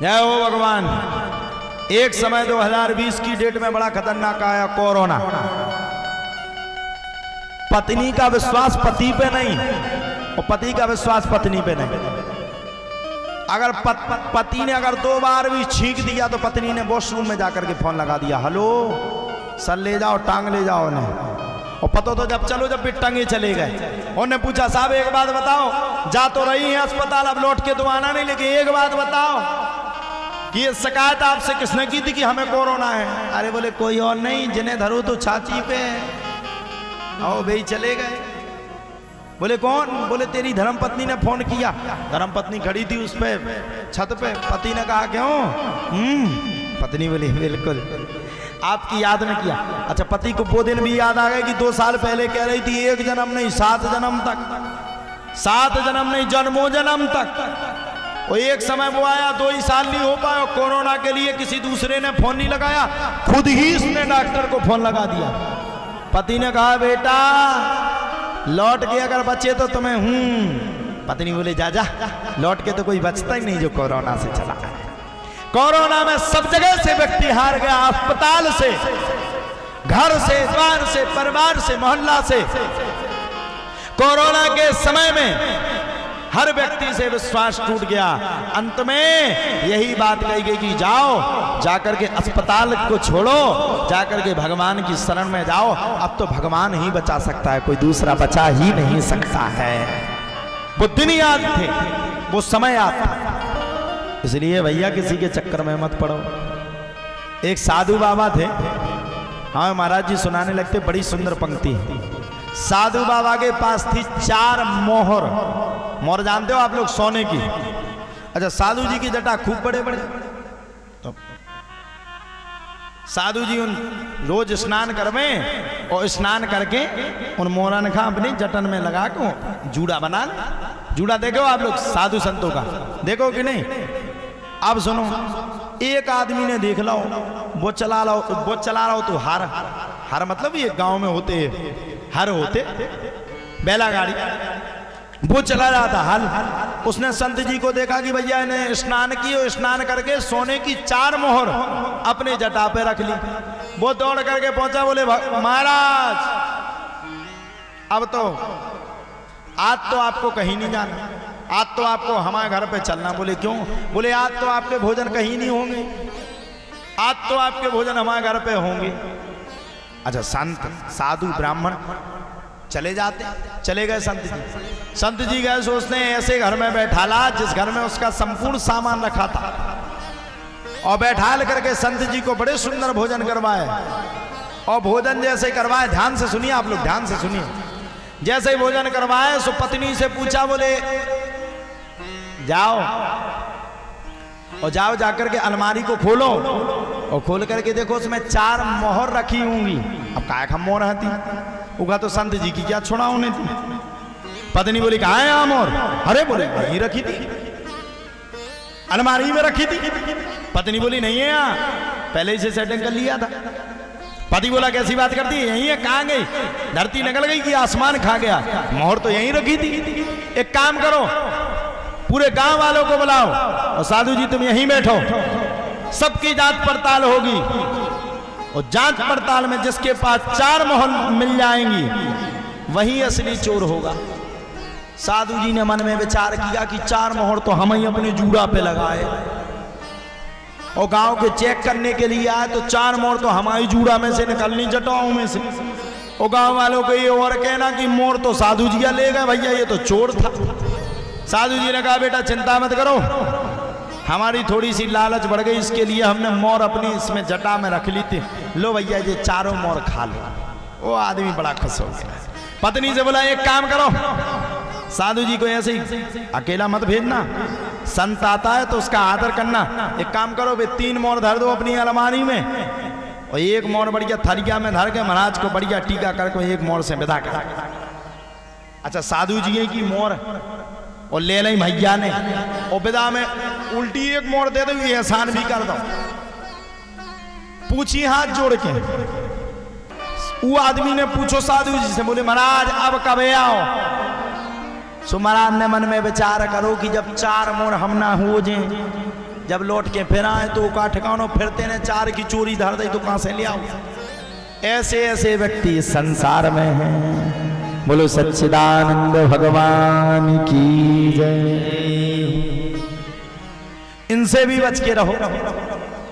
जय हो भगवान। एक समय 2020 की डेट में बड़ा खतरनाक आया कोरोना। पत्नी का विश्वास पति पे नहीं और पति का विश्वास पत्नी पे नहीं। अगर पति ने अगर 2 बार भी छींक दिया तो पत्नी ने वॉशरूम में जाकर के फोन लगा दिया, हेलो सर ले जाओ, टांग ले जाओ ने। और पता तो जब भी टंगे चले गए। उन्होंने पूछा साहब एक बात बताओ, जा तो रही है अस्पताल, अब लौट के तो आना नहीं, लेकिन एक बात बताओ कि ये शिकायत आपसे किसने की थी कि हमें कोरोना है? अरे बोले कोई और नहीं, जिन्हें धरो तो छाती पे। आओ भाई चले गए। बोले कौन? बोले तेरी धर्मपत्नी ने फोन किया। धर्मपत्नी खड़ी थी उस पे छत पे। पति ने कहा क्यों? पत्नी बोली बिल्कुल आपकी याद में किया। अच्छा, पति को वो दिन भी याद आ गया कि 2 साल पहले कह रही थी 1 जन्म नहीं 7 जन्म तक, 7 जन्म नहीं जन्मों जन्म तक। और एक समय वो आया 2 ही साल नहीं हो पाया, कोरोना के लिए किसी दूसरे ने फोन नहीं लगाया, खुद ही इसने डॉक्टर को फोन लगा दिया। पति ने कहा बेटा लौट के अगर बचे तो तुम्हें पत्नी बोले जा जा, लौट के तो कोई बचता ही नहीं जो कोरोना से चला है। कोरोना में सब जगह से व्यक्ति हार गया, अस्पताल से, घर से, द्वार से, परिवार से, मोहल्ला से। कोरोना के समय में हर व्यक्ति से विश्वास टूट गया। अंत में यही बात कही गई कि जाओ, जाकर के अस्पताल को छोड़ो, जाकर के भगवान की शरण में जाओ। अब तो भगवान ही बचा सकता है, कोई दूसरा बचा ही नहीं सकता है। वो दिन याद थे, वो समय याद था। इसलिए भैया किसी के चक्कर में मत पड़ो। एक साधु बाबा थे, हाँ महाराज जी सुनाने लगते, बड़ी सुंदर पंक्ति। साधु बाबा के पास थी 4 मोहर। मोहर जानते हो आप लोग, सोने की। अच्छा, साधु जी की जटा खूब बड़े बड़े। तो साधु जी उन रोज स्नान करवें और स्नान करके उन मोहरन का अपनी जटन में लगा के जूड़ा बना। जूड़ा देखो आप लोग साधु संतों का, देखो कि नहीं? अब सुनो, एक आदमी ने देख लो वो चला रहा हो तो हर मतलब ये गांव में होते हर होते बैला गाड़ी, वो चला रहा था हल। उसने संत जी को देखा कि भैया ने स्नान की और स्नान करके सोने की 4 मोहर अपने जटा पे रख ली। वो दौड़ करके पहुंचा, बोले महाराज अब तो आज तो आपको कहीं नहीं जाना, आज तो आपको हमारे घर पे चलना। बोले क्यों? बोले आज तो आपके भोजन कहीं नहीं होंगे, आज तो आपके भोजन हमारे घर पे होंगे। अच्छा, संत साधु ब्राह्मण चले जाते, चले गए संत जी। संत जी गए, सोचते हैं ऐसे घर में बैठाला जिस घर में उसका संपूर्ण सामान रखा था, और बैठाल करके संत जी को बड़े सुंदर भोजन करवाए। और भोजन जैसे करवाए, ध्यान से सुनिए आप लोग, ध्यान से सुनिए। जैसे ही भोजन करवाए सो पत्नी से पूछा, बोले जाओ और जाओ जाकर के अलमारी को खोलो और खोल करके देखो उसमें 4 मोहर रखी होंगी। अब काय खा मोहर रहती उगा तो संत जी की क्या छोड़ा होने थी। पत्नी बोली कहाँ है यहाँ मोहर? अरे बोले वहीं रखी थी, अलमारी में रखी थी। पत्नी बोली नहीं है यहाँ, पहले से सेटिंग कर लिया था। पति बोला कैसी बात करती है, यहीं है, कहाँ गई? धरती निकल गई कि आसमान खा गया? मोहर तो यहीं रखी थी। एक काम करो, पूरे गांव वालों को बुलाओ और साधु जी तुम यहीं बैठो, सबकी जांच पड़ताल होगी और जांच पड़ताल में जिसके पास 4 मोहर मिल जाएंगी वही असली चोर होगा। साधु जी ने मन में विचार किया कि 4 मोहर तो हम ही अपने जूड़ा पे लगाए, और गांव के चेक करने के लिए आए तो 4 मोहर तो हमारी जूड़ा में से निकलनी, जटाओं में से। और गांव वालों को ये और कहना कि मोहर तो साधु जी ले गए, भैया ये तो चोर था। साधु जी ने कहा बेटा चिंता मत करो, हमारी थोड़ी सी लालच बढ़ गई, इसके लिए हमने मोर अपनी इसमें जटा में रख ली थी। लो भैया ये 4 मोर खा लो। वो आदमी बड़ा खुश हो गया। पत्नी से बोला एक काम करो, साधु जी को ऐसे ही अकेला मत भेजना, संत आता है तो उसका आदर करना। एक काम करो, वे 3 मोर धर दो अपनी अलमारी में, और 1 मोर बढ़िया थरिया में धर के महाराज को बढ़िया टीका करके 1 मोर से विदा कर। अच्छा, साधु जी की मोर और ले ली भैया ने, और विदा में उल्टी 1 मोर दे दो, ये एहसान भी कर दो। पूछी हाथ जोड़ के, वो आदमी ने पूछो साधु जी से, बोले महाराज अब कब आओ? सो महाराज ने मन में विचार करो कि जब 4 मोर हम ना हो जाए, जब लौट के फिर आए तो का ठिकानो फिरते ने 4 की चोरी धर दई तो कहां से ले आओ। ऐसे ऐसे व्यक्ति इस संसार में हैं। बोलो सच्चिदानंद भगवान की जय। इनसे भी बच के रहो।